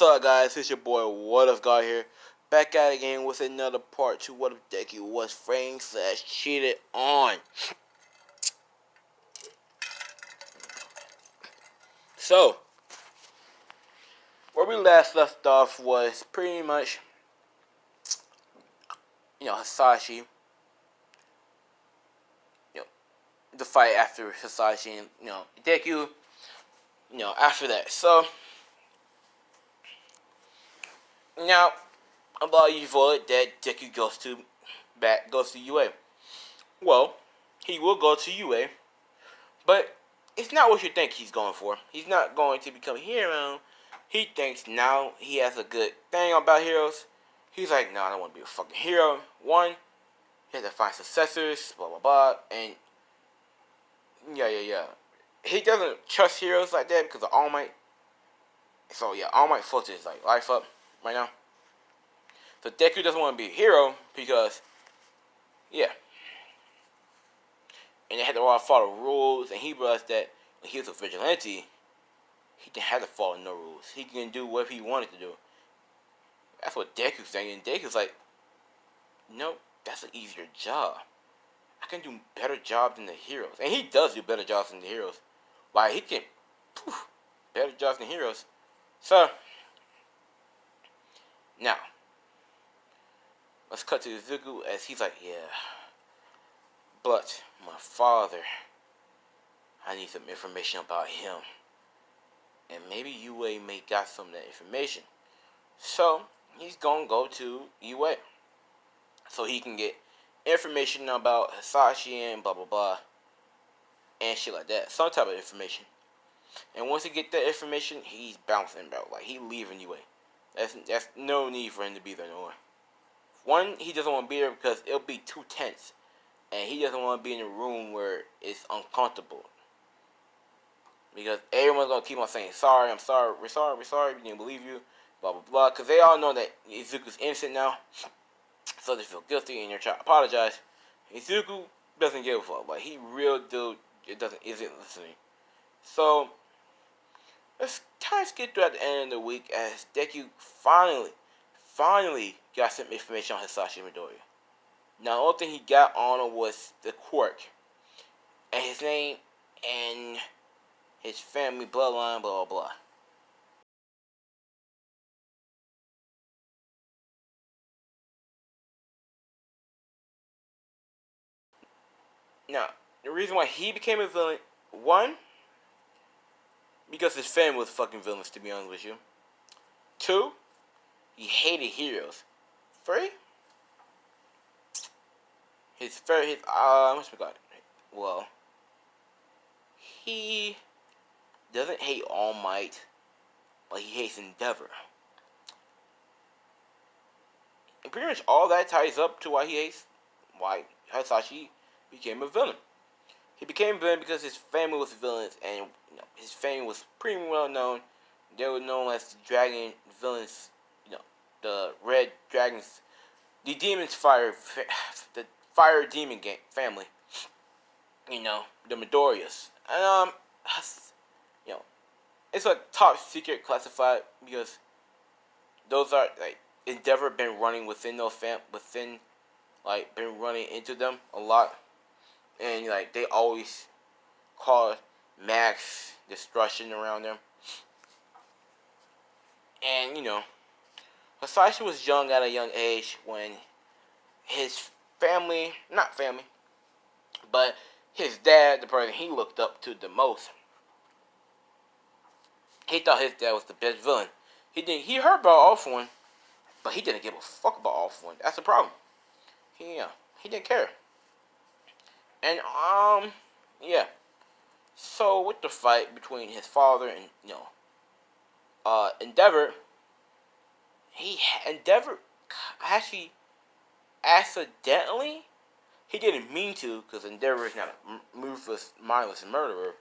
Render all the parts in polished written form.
What's up, guys? It's your boy What If God here, back at it again with another part to What If Deku was framed / cheated on. So, where we last left off was pretty much, Hisashi, the fight after Hisashi and Deku, after that. So now, a lot of you voted that Deku goes to UA. Well, he will go to UA, but it's not what you think he's going for. He's not going to become a hero. He thinks now he has a good thing about heroes. He's like, no, I don't want to be a fucking hero. One, he has to find successors, blah, blah, blah. And, yeah. He doesn't trust heroes like that because of All Might. So, yeah, All Might fucked his life up right now. So, Deku doesn't want to be a hero because, yeah. And they had to follow rules, and he realized that when he was a vigilante, he didn't have to follow no rules. He can do whatever he wanted to do. That's what Deku's saying, and Deku's like, no, that's an easier job. I can do better job than the heroes. And he does do better jobs than the heroes. Like, he can, better jobs than heroes. So, now, let's cut to Izuku as he's like, yeah, but my father, I need some information about him. And maybe UA may got some of that information. So, he's gonna go to UA. So he can get information about Hisashi and blah blah blah. And shit like that. Some type of information. And once he get that information, he's bouncing out. Like, he leaving UA. That's no need for him to be there no more. One, he doesn't want to be there because it'll be too tense. And he doesn't want to be in a room where it's uncomfortable. Because everyone's going to keep on saying, sorry, I'm sorry, we're sorry, we didn't believe you, blah, blah, blah. Because they all know that Izuku's innocent now. So they feel guilty and they're trying to apologize. Izuku doesn't give a fuck. Like, he real dude isn't listening. So, let's kind of skip throughout the end of the week as Deku finally got some information on Hisashi Midoriya. Now, the only thing he got on him was the quirk. And his name and his family bloodline, blah, blah, blah. Now, the reason why he became a villain, one, because his family was fucking villains, to be honest with you. Two, he hated heroes. Three, what's my god? Well, he doesn't hate All Might, but he hates Endeavor. And pretty much all that ties up to why Hisashi became a villain. He became a villain because his family was villains, and his family was pretty well known. They were known as the Dragon villains, the Red Dragons, the the Fire Demon family. The Midoriyas. And it's a top secret classified because those are Endeavor been running within those been running into them a lot. And they always cause max destruction around them. And Hisashi was young at a young age when his not family, but his dad, the person he looked up to the most, he thought his dad was the best villain. He heard about All For One, but he didn't give a fuck about All For One. That's the problem. He didn't care. And yeah. So with the fight between his father and Endeavor, Endeavor actually accidentally, he didn't mean to because Endeavor is not a ruthless, mindless murderer.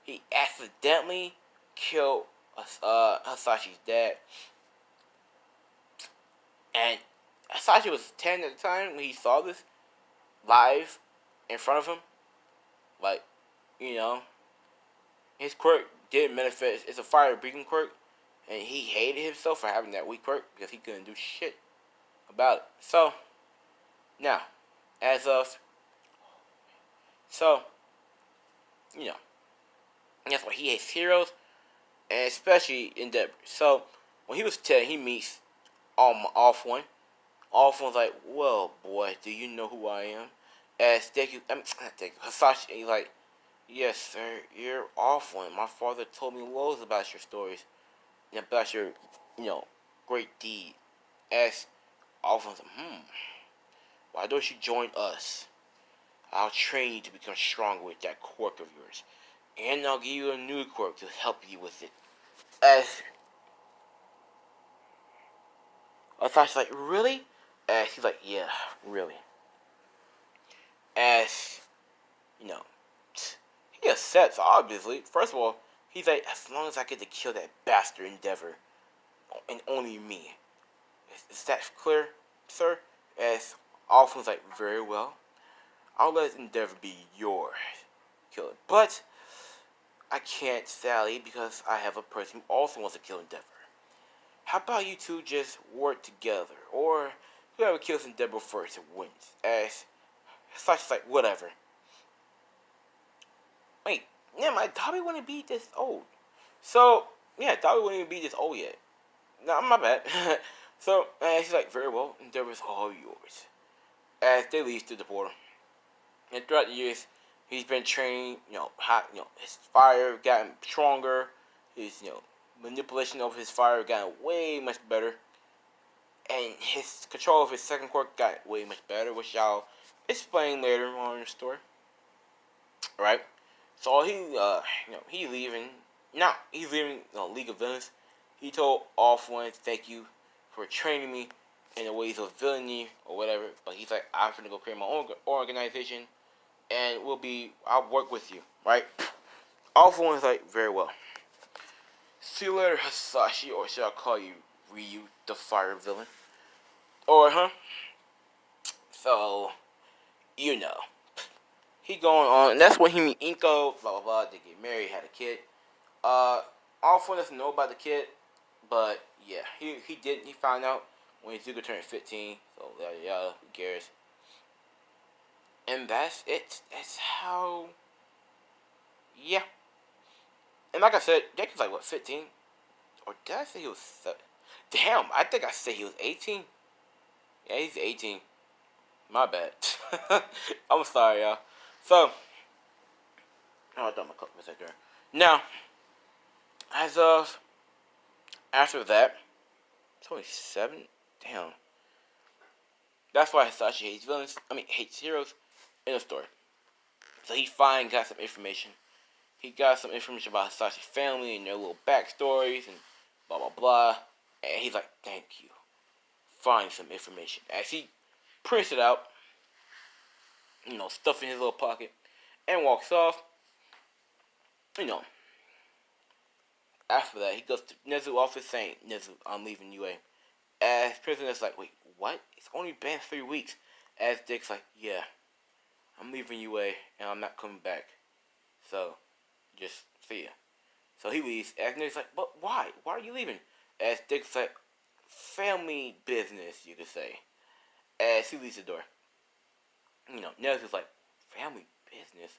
He accidentally killed Hisashi's dad, and Hisashi was 10 at the time when he saw this live in front of him. His quirk did manifest. It's a fire breathing quirk, and he hated himself for having that weak quirk because he couldn't do shit about it. So now, as of so, you know, that's why he hates heroes, and especially Endeavor. So when he was 10, he meets Off One. Off One's like, "Well, boy, do you know who I am?" As Deku, not Deku, Hasashi, he's like, "Yes, sir, you're Off One. My father told me loads about your stories and about your, you know, great deed." As Off One's like, why don't you join us? I'll train you to become stronger with that quirk of yours. And I'll give you a new quirk to help you with it. As Asashi's like, really? As he's like, yeah, really. As, you know, he accepts, obviously. First of all, he's like, as long as I get to kill that bastard Endeavor, and only me. Is that clear, sir? As Alpha's like, very well. I'll let Endeavor be yours. Kill it. But I can't, Sally, because I have a person who also wants to kill Endeavor. How about you two just work together? Or whoever kills Endeavor first wins. As such, like, whatever. Wait, yeah, my Dobby wouldn't be this old. So, yeah, Dobby wouldn't even be this old yet. No, my bad. So, she's like, very well, Endeavor's all yours. As they leave through the portal. And throughout the years, he's been training, his fire gotten stronger. His, manipulation of his fire gotten way much better. And his control of his second quirk got way much better, which I'll explain later on in the story. Right? So he's leaving. Now, he's leaving League of Villains. He told Off One, thank you for training me in the ways of villainy or whatever. But he's like, I'm gonna go create my own organization, and I'll work with you, right? Off One's like, very well. See you later, Hasashi, or should I call you Ryu, the fire villain? Or, So, you know. He going on, and that's when he meet Inko, blah, blah, blah. They get married, had a kid. Off One doesn't know about the kid, but, yeah, he found out when Izuku turned 15, so, yada, who cares? And that's it. That's how, yeah. And like I said, Deku's like, what, 15? Or did I say he was 7? Damn, I think I said he was 18. Yeah, he's 18. My bad. I'm sorry, y'all. So, I thought my cup was right there. Now, as of after that, it's only 7. Damn. That's why Hisashi hates villains. Hates heroes in the story. So he finally got some information. He got some information about Hisashi's family and their little backstories and blah blah blah. And he's like, thank you. Find some information. As he prints it out, stuff in his little pocket, and walks off. After that, he goes to Nezu's office saying, Nezu, I'm leaving UA. As Prisoner's like, wait, what? It's only been 3 weeks. As Dick's like, yeah, I'm leaving UA and I'm not coming back. So, just see ya. So he leaves. As Nezu's like, but why? Why are you leaving? As Dick's like, family business, you could say. As he leaves the door. Nezu's like, family business?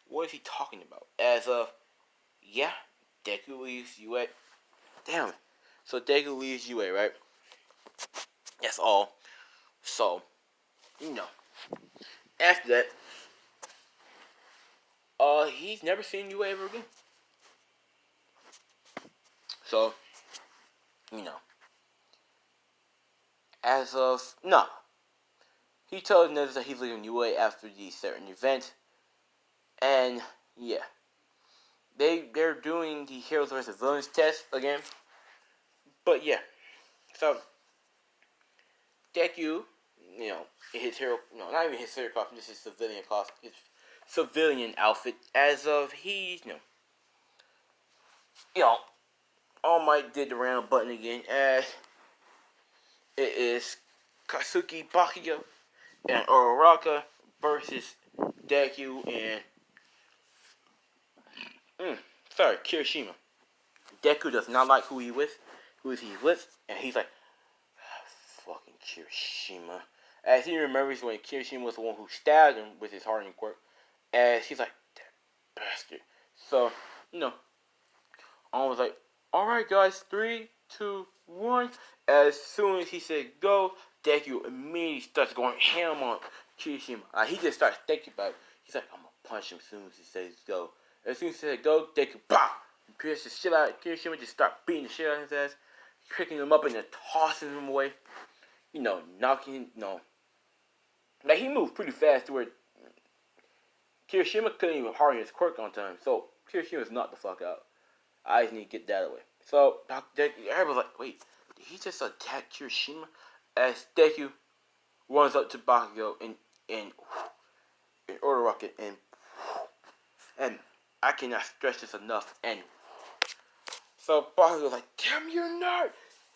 What is he talking about? As of, yeah, Deku leaves UA. Damn it. So Deku leaves UA, right? That's all. So, after that, he's never seen UA ever again. So, as of, no. He tells Nezu that he's leaving UA after the certain event. And, yeah. They're doing the Heroes vs. Villains test again. But, yeah. So, Deku, his hero, not even his hero costume, just his civilian costume, his civilian outfit, as of he, All Might did the round button again, as it is Katsuki Bakuya and Uraraka versus Deku and, Kirishima. Deku does not like who he's with, and he's like, fucking Kirishima. As he remembers when Kirishima was the one who stabbed him with his hardening quirk, as he's like, that bastard. So, you know, I was like, alright guys, 3, 2, 1. As soon as he said go, Deku immediately starts going ham on Kirishima. He just starts thinking about it. He's like, I'm gonna punch him as soon as he says go. As soon as he said go, Deku, bah! Pierce the shit out of Kirishima, just start beating the shit out of his ass, picking him up and then tossing him away. You know, knocking, like he moved pretty fast to where Kirishima couldn't even harden his quirk on time. So Kirishima's knocked the fuck out. I just need to get that away. So everybody's like, wait, did he just attack Kirishima? As Deku runs up to Bakugo and Order Rocket and I cannot stress this enough. And so Bakugo's like, damn you nerd!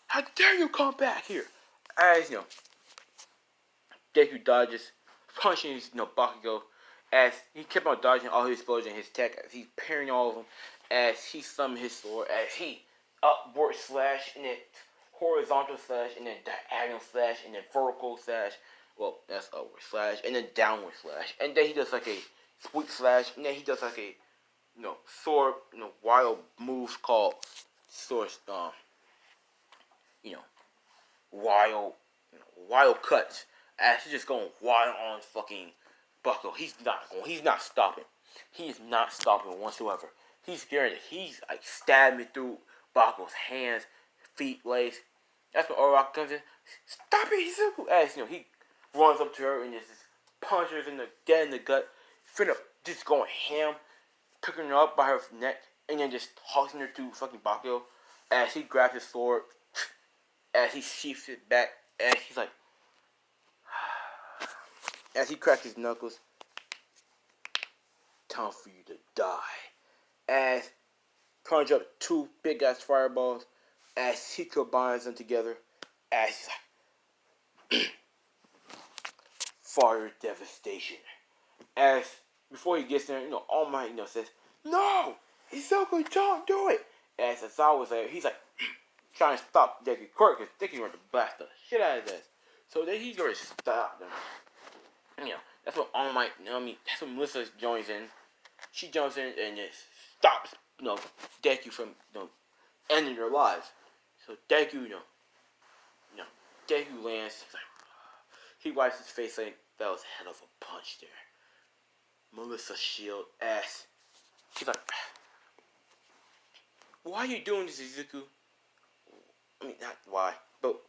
How dare you come back here? As Deku dodges, punching Bakugo, as he kept on dodging all his explosions, his tech, as he's parrying all of them, as he summoned his sword, as he upward slash, and then horizontal slash, and then diagonal slash, and then vertical slash, well, that's upward slash, and then downward slash, and then he does like a sweep slash, and then he does like a, sword, wild moves called sword, wild cuts, as he's just going wild on fucking Bucko. He's not stopping. He is not stopping whatsoever. He's scared that he's like stabbing through Bakugo's hands, feet, legs. That's when Orok comes in. Stop it, Izuku! As he runs up to her and just punches in the dead in the gut, finna just going ham, picking her up by her neck, and then just tossing her to fucking Bakugo. As he grabs his sword, as he sheaths it back, as he's like, as he cracks his knuckles, time for you to die. As punch up 2 big ass fireballs, as he combines them together, as he's like, fire devastation. As before he gets there, All Might, says, no, he's so good, don't do it. As Azawa was there, he's like, trying to stop Deku Quirk, because Deku going to blast the shit out of his ass. So then he's going to stop them. That's what All Might, that's when Melissa joins in. She jumps in and just stops, Deku from, ending their lives. So Deku, Deku lands. He's like, he wipes his face like that was a hell of a punch there. Melissa's shield ass. She's like, why are you doing this, Izuku? Not why, but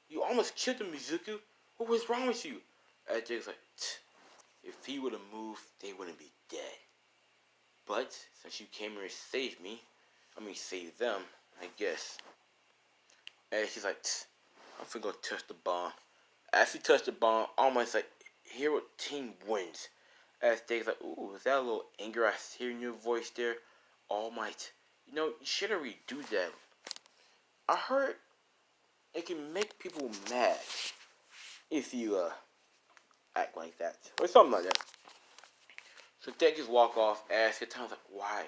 you almost killed him, Izuku. What was wrong with you? And Jake's like, if he would have moved, they wouldn't be dead. But since you came here to save me, save them, I guess. And she's like, I'm finna go touch the bomb. As he touched the bomb, All Might's like, hero team wins. As Jake's like, ooh, is that a little anger I hear in your voice there? All Might, you shouldn't redo that. I heard it can make people mad if you act like that, or something like that. So Deck just walk off. As Katan's like, why?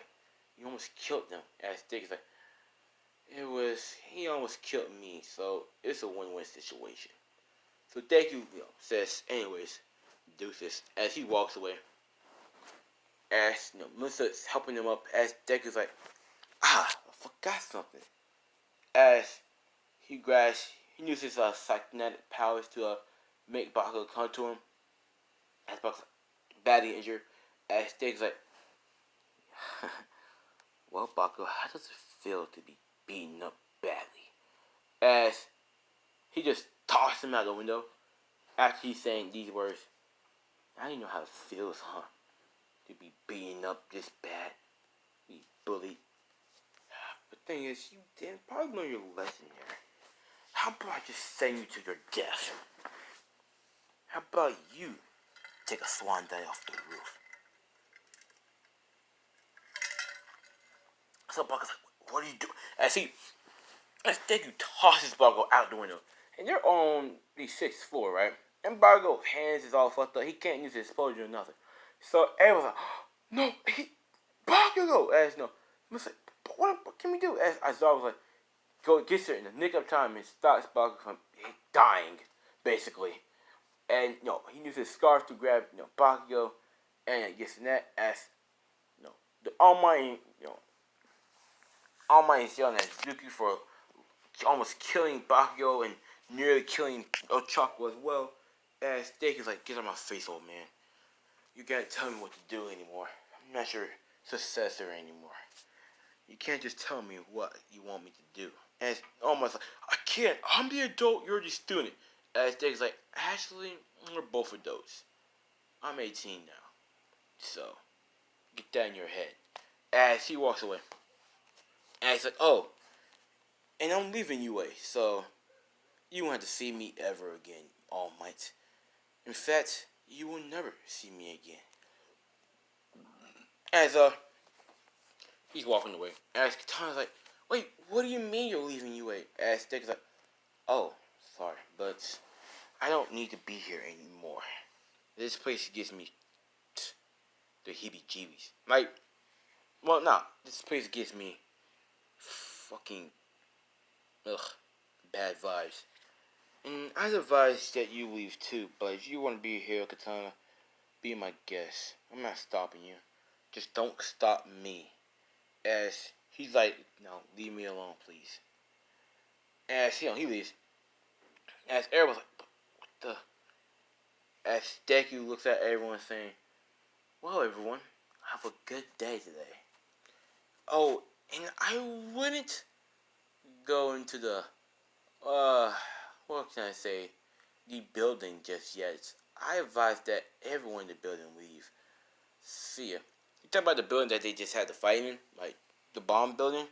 You almost killed them. As Deck is like, he almost killed me, so it's a win-win situation. So Deku, says, anyways, deuces. As he walks away, as Melissa's helping him up, as Deku's like, I forgot something. As he uses psychokinetic powers to make Bakugo come to him. As Bakugo's badly injured, as Deku's like, well, Bakugo, how does it feel to be beaten up badly? As he just tossed him out the window after he's saying these words. I don't know how it feels, huh? To be beaten up this bad, be bullied. The thing is, you didn't probably learn your lesson here. How about I just send you to your death? How about you take a swan dive off the roof? So Bakugo's like, what are you doing? As Deku tosses Bakugo out the window. And they're on the 6th floor, right? And Bakugo's hands is all fucked up. He can't use his explosion or nothing. So everyone's like, no, Bakugo! As no. It's like, But what can we do? As Aizawa was like, go gets there in the nick of time and stops Bakugo from dying, basically. And he uses his scarf to grab Bakugo, and gets in that as the Almighty Almighty is yelling at Zuki for almost killing Bakugo and nearly killing Ochako as well. As Steak is like, get out of my face, old man. You can't tell me what to do anymore. I'm not your successor anymore. You can't just tell me what you want me to do. And it's almost like, I can't. I'm the adult. You're the student. As Steak is like, actually, we're both adults. I'm 18 now. So, get that in your head. As he walks away. And he's like, oh, and I'm leaving UA, so you won't have to see me ever again, All Might. In fact, you will never see me again. As he's walking away. As Katana's like, wait, what do you mean you're leaving UA? As Dick is like, oh, sorry, but I don't need to be here anymore. This place gives me the heebie-jeebies. Like, well, nah, this place gives me fucking bad vibes. And I advise that you leave too, but if you want to be here, Katana, be my guest. I'm not stopping you. Just don't stop me. As he's like, no, leave me alone, please. As he leaves. As everyone's like, what the? As Deku looks at everyone saying, well, everyone, have a good day today. Oh, and I wouldn't go into the, what can I say, the building just yet. I advise that everyone in the building leave. See ya. You talk about the building that they just had to fight in, like the bomb building.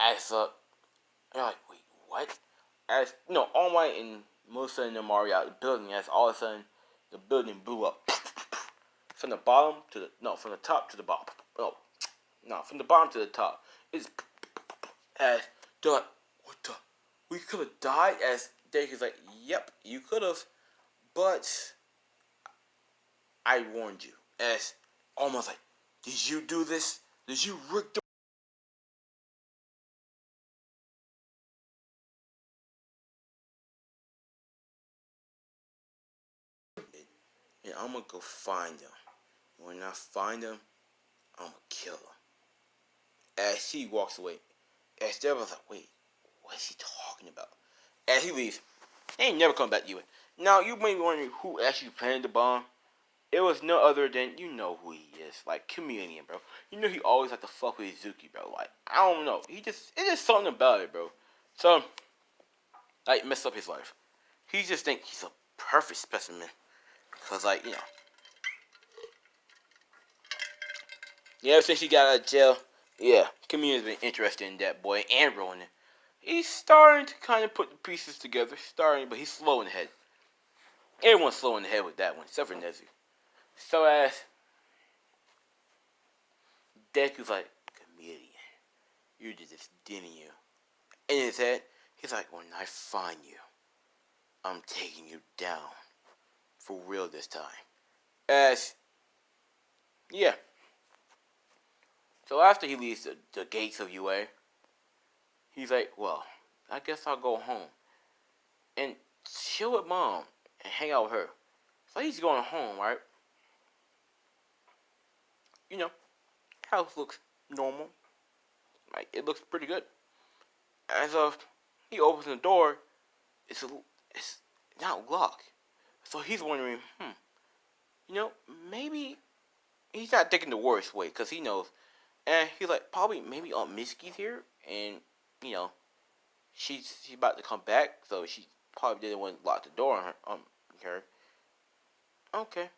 As you're like, wait, what? As All Might and Musa and them are out the building. As all of a sudden, the building blew up from the bottom to from the top to the bottom. From the bottom to the top. It's as they're like, what the? We could have died. As Deku's like, yep, you could have, but I warned you. As almost like, did you do this? Did you rig the? And I'm gonna go find them. When I find them, I'm gonna kill them. As he walks away, as Devil's like, wait, what is he talking about? As he leaves, he ain't never come back to you. Now, you may be wondering who actually planted the bomb. It was no other than, you know who he is. Like, Chameleon, bro. You know he always like to fuck with Izuki, bro. Like, I don't know. It's just something about it, bro. So, like, messed up his life. He just think he's a perfect specimen. Because, like, since he got out of jail, yeah, Chameleon's been interested in that boy and Ronin. He's starting to kind of put the pieces together. But he's slow in the head. Everyone's slow in the head with that one, except for Nezu. So as Deku's like, Chameleon, you did this, didn't you? In his head, he's like, when I find you, I'm taking you down. For real this time. Yeah. So after he leaves the gates of UA, he's like, well, I guess I'll go home and chill with mom and hang out with her. So he's going home, right? House looks normal. Like, it looks pretty good. As of he opens the door, it's not locked. So he's wondering, maybe he's not thinking the worst way, because he knows. And he's like, probably maybe Aunt Misky's here, and she's about to come back, so she probably didn't want to lock the door on her. Okay.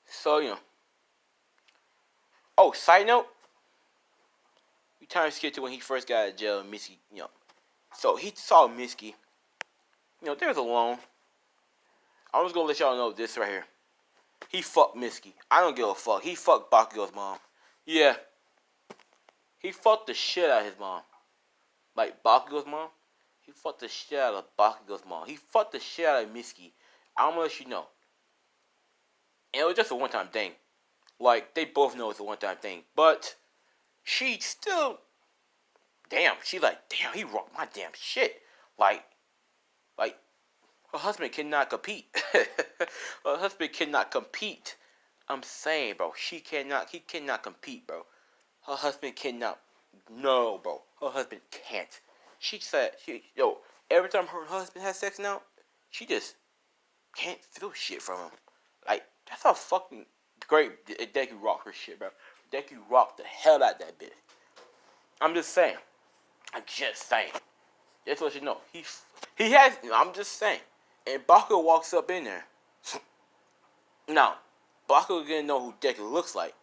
So oh, side note, we time skip to when he first got out of jail, and Misky, so he saw Misky. They was alone. I'm just gonna let y'all know this right here. He fucked Misky. I don't give a fuck. He fucked Bakugo's mom. Yeah. He fucked the shit out of his mom. Like Bakugo's mom. He fucked the shit out of Bakugo's mom. He fucked the shit out of Misky. I'm gonna let you know. And it was just a one-time thing. Like, they both know it's a one-time thing. But she still, damn, she like, damn, he rocked my damn shit. Like, like, her husband cannot compete. Her husband cannot compete. I'm saying, bro, he cannot compete, bro. Her husband cannot, no, bro. Her husband can't. She said, every time her husband has sex now, she just can't feel shit from him. Like, that's how fucking great Deku rocked her shit, bro. Deku rocked the hell out of that bitch. I'm just saying. I'm just saying. Just let you know. He has, I'm just saying. And Bakugo walks up in there. Now, Bakugo didn't know who Deku looks like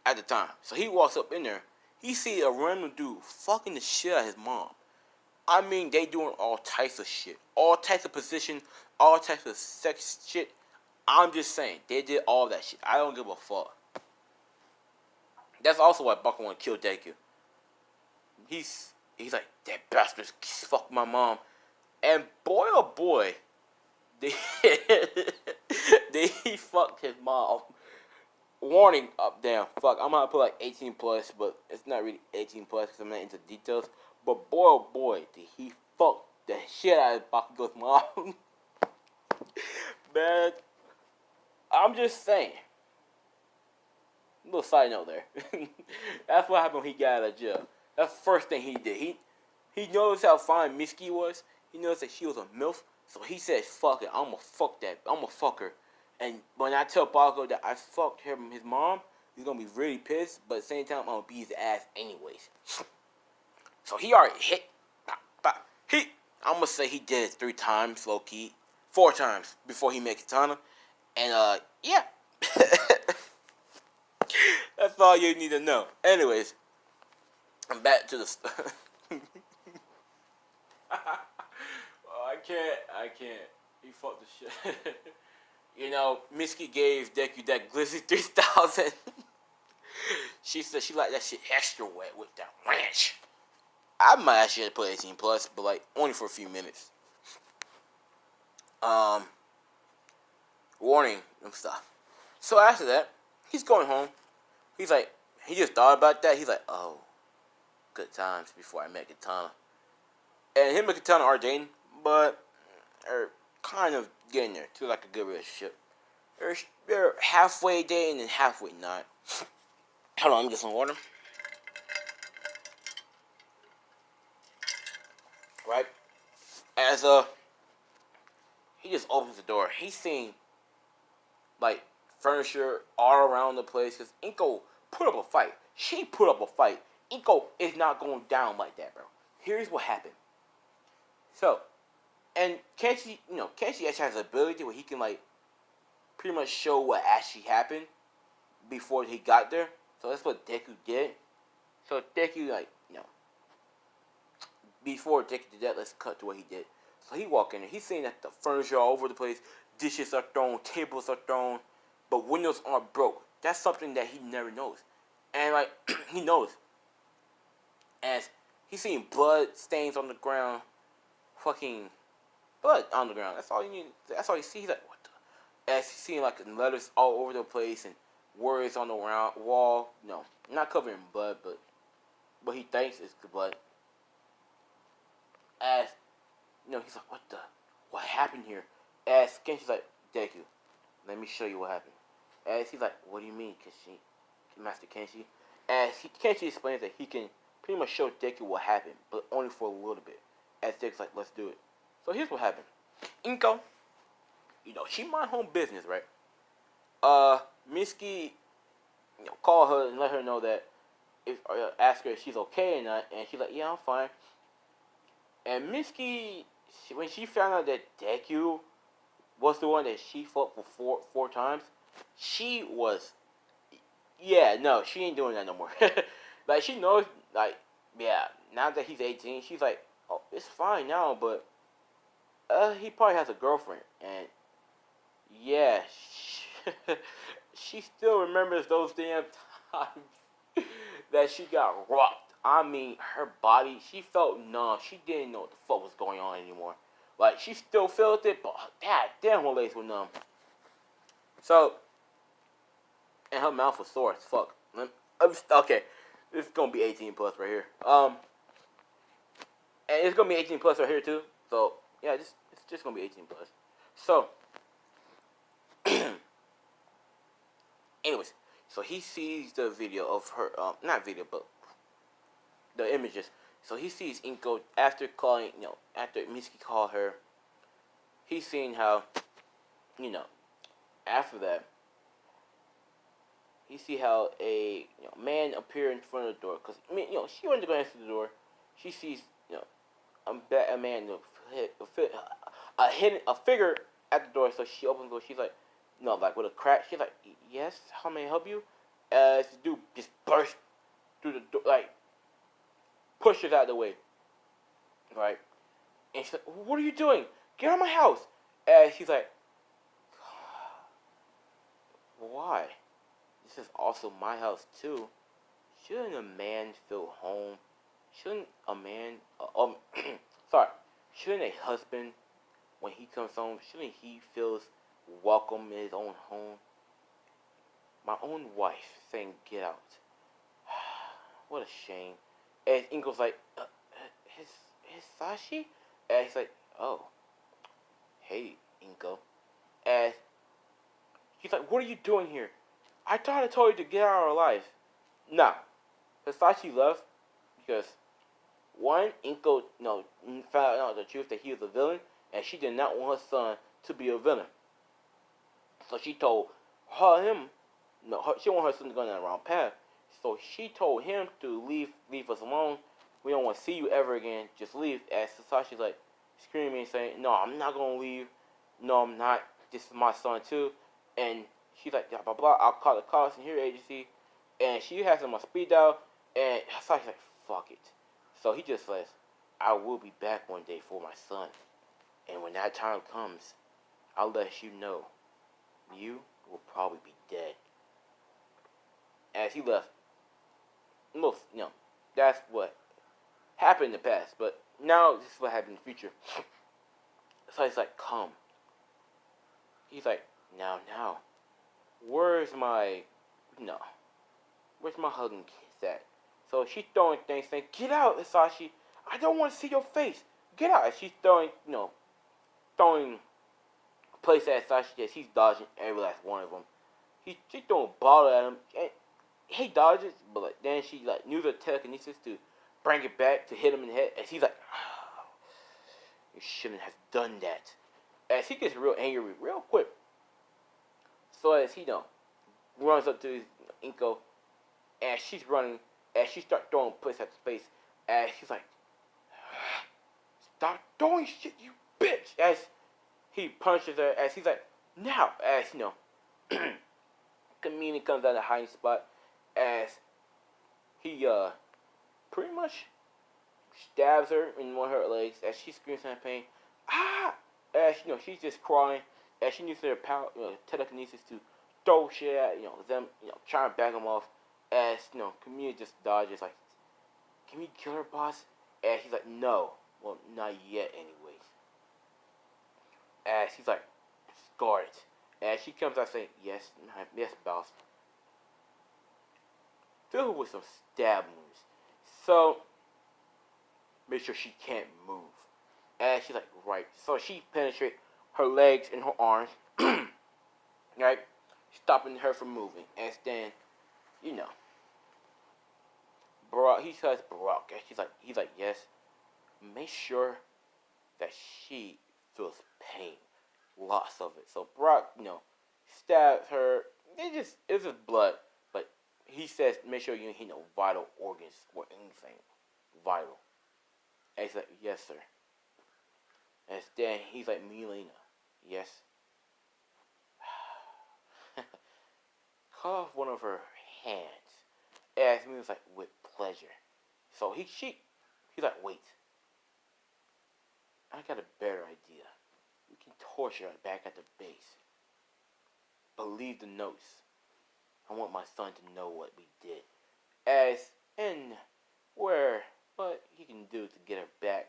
at the time. So he walks up in there. He see a random dude fucking the shit out of his mom. I mean, they doing all types of shit. All types of position. All types of sex shit. I'm just saying. They did all that shit. I don't give a fuck. That's also why Bakugo want to kill Deku. He's like, that bastard fucked my mom. And boy oh boy, he fucked his mom. Warning up damn fuck. I'm gonna put like 18 plus, but it's not really 18 plus because I'm not into details. But boy oh boy, did he fuck the shit out of Bakugo's mom. Man, I'm just saying. Little side note there. That's what happened when he got out of jail. That's the first thing he did. He noticed how fine Mitsuki was. He noticed that she was a MILF. So he said, fuck it, I'ma fuck that. I'ma fuck her. And when I tell Bakugo that I fucked him, his mom, he's gonna be really pissed. But at the same time, I'm gonna beat his ass anyways. So he already hit. I'm gonna say he did it 3 times, low key. 4 times before he met Katana. And yeah. That's all you need to know. Anyways, I'm back to the. Oh, I can't. He fucked the shit. You know, Mitsuki gave Deku that Glizzy 3000. She said she liked that shit extra wet with that ranch. I might actually put 18 plus, but like only for a few minutes. Warning and stuff. So after that, he's going home. He's like, he just thought about that. He's like, oh, good times before I met Katana. And him and Katana are dating, but are kind of getting there to like a good relationship. They're halfway dating and halfway not. Hold on, let me get some water. Right? As he just opens the door. He's seeing like furniture all around the place because Inko put up a fight. She put up a fight. Inko is not going down like that, bro. Here's what happened. So, and Kenshi actually has the ability where he can like pretty much show what actually happened before he got there. So that's what Deku did. So Deku before Deku did that, let's cut to what he did. So he walked in and he's seeing that the furniture all over the place, dishes are thrown, tables are thrown, but windows aren't broke. That's something that he never knows. And like he knows. As he's seeing blood stains on the ground, fucking blood on the ground. That's all you need. That's all you see. He's like, what the? As he's seeing like letters all over the place and words on the wall. No, not covered in blood, but he thinks it's the blood. As he's like, what happened here? As Kenshi's like, Deku, let me show you what happened. As he's like, what do you mean, Master Kenshi? As Kenshi explains that he can pretty much show Deku what happened, but only for a little bit. As Deku's like, let's do it. So here's what happened. Inko, she mind her own business, right? Mitsuki, call her and let her know that ask her if she's okay or not, and she's like, yeah, I'm fine. And Mitsuki, when she found out that Deku was the one that she fought for four times, she was, no, she ain't doing that no more. Like, she knows, like, yeah, now that he's 18, she's like, oh, it's fine now, but he probably has a girlfriend, and yeah, she still remembers those damn times that she got rocked. I mean, her body, she felt numb. She didn't know what the fuck was going on anymore. Like, she still felt it, but god damn, her legs were numb. So, and her mouth was sore as fuck. Okay, This is gonna be 18 plus right here. And it's gonna be 18 plus right here too. So yeah, it's just gonna be 18 plus. So, anyways, so he sees the video of her, not video, but the images. So he sees Inko after calling, after Mitsuki called her. He's seeing how, after that, he see how a man appear in front of the door. Cause she wanted to go answer the door. She sees, a man, a figure at the door. So she opens the door. She's like, like with a crack. She's like, yes, how may I help you? As the dude just bursts through the door, like pushes out of the way, right? And she's like, what are you doing? Get out of my house. And she's like, why? This is also my house too. Shouldn't a man feel home? Shouldn't a man, sorry, shouldn't a husband, when he comes home, shouldn't he feel welcome in his own home? My own wife saying get out. What a shame. And Inko's like, his Sashi? And he's like, oh, hey, Inko. And he's like, what are you doing here? I thought I told you to get out of our life. Nah. Hisashi left because, one, Inko, found out the truth that he was a villain, and she did not want her son to be a villain. So she told him, she didn't want her son to go down the wrong path. So she told him to leave us alone. We don't want to see you ever again. Just leave. As Sasashi's like screaming and saying, no, I'm not going to leave. No, I'm not. This is my son too. And she's like, blah, blah, blah. I'll call the cops and here agency. And she has him on speed dial. And Sasashi's like, fuck it. So he just says, I will be back one day for my son. And when that time comes, I'll let you know. You will probably be dead. As he left, that's what happened in the past. But now this is what happened in the future. So he's like, come. He's like, now, where's my hugging kiss at? So she's throwing things, saying, get out, Hisashi. I don't want to see your face. Get out. And she's throwing place at Hisashi as he's dodging every last one of them. She's throwing a ball at him. And he dodges, but then she uses her telekinesis to bring it back to hit him in the head. And he's like, oh, you shouldn't have done that. As he gets real angry real quick. So as he runs up to Inko, and she's running, as she starts throwing puss at his face, as she's like, stop throwing shit, you bitch! As he punches her, as he's like, now, as Kamini comes out of the hiding spot, as he pretty much stabs her in one of her legs, as she screams in pain, ah! As she's just crying, as she uses her power, telekinesis to throw shit at them, trying to back them off. As Kamini just dodges, like, can we kill her, boss? And he's like, no, well, not yet, anyways. As he's like, guard it. And she comes out saying, yes, boss. Fill her with some stab wounds, so make sure she can't move. And she's like, right. So she penetrates her legs and her arms, right? Stopping her from moving. And then, Barack, he says Barack. And he's like, yes. Make sure that she feels pain. Lots of it. So Barack, stabs her. It's just blood. But he says, make sure you don't hit no vital organs or anything vital. And he's like, yes, sir. And then he's like, Milena, yes. Cut off one of her hands. And Milena's like, with pleasure. So he's like, wait. I got a better idea. We can torture her back at the base. Believe the notes. I want my son to know what we did. What he can do to get her back.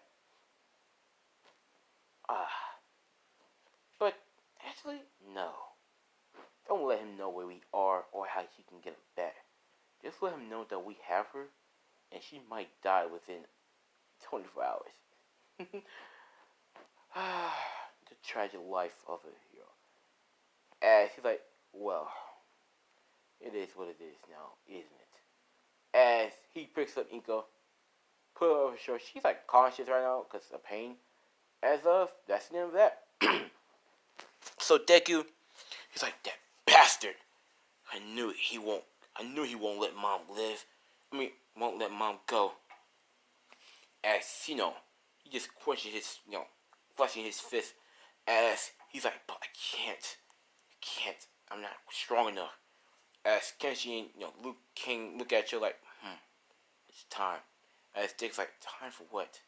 But actually, no. Don't let him know where we are or how he can get her back. Just let him know that we have her and she might die within 24 hours. The tragic life of a hero. And she's like, well, it is what it is now, isn't it? As he picks up Inko, put her over his shoulder. She's like conscious right now because of pain. As of, that's the end of that. So Deku, he's like, that bastard. I knew he won't. I knew he won't let mom live. Won't let mom go. As he just questions his, flashing his fist. As he's like, but I can't. I'm not strong enough. As Kenshi and Luke King look at you like, it's time. As Dick's like, time for what?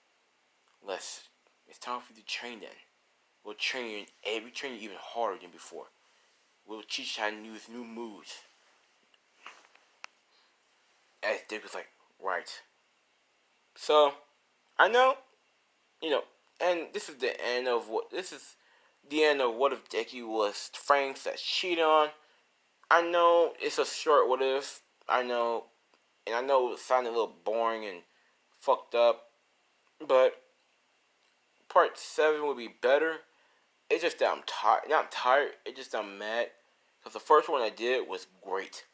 Les, it's time for you to train then. We'll train you even harder than before. We'll teach you how to use new moves. As Dick was like, right. So, I know, and this is the end of what if Deku was Franks that cheated on. I know it's a short what if. I know, and I know it sounded a little boring and fucked up, but part 7 would be better. It's just that I'm tired. Not tired. It's just I'm mad because the first one I did was great.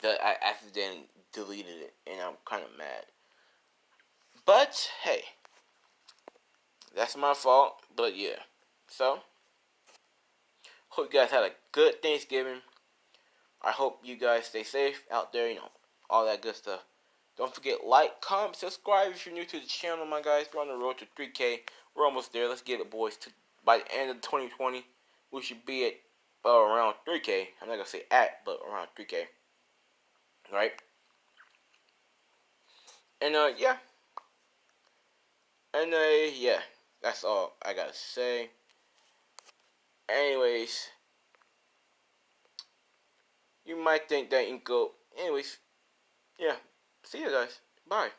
That I accidentally deleted it, and I'm kind of mad. But hey, that's my fault. But yeah, so hope you guys had a good Thanksgiving. I hope you guys stay safe out there. All that good stuff. Don't forget, like, comment, subscribe if you're new to the channel, my guys. We're on the road to 3K. We're almost there. Let's get it, boys. By the end of 2020, we should be at around 3K. I'm not going to say at, but around 3K. Right? And, yeah. And, yeah. That's all I got to say. Anyways. You might think that Inko. Anyways. Yeah. See you guys. Bye.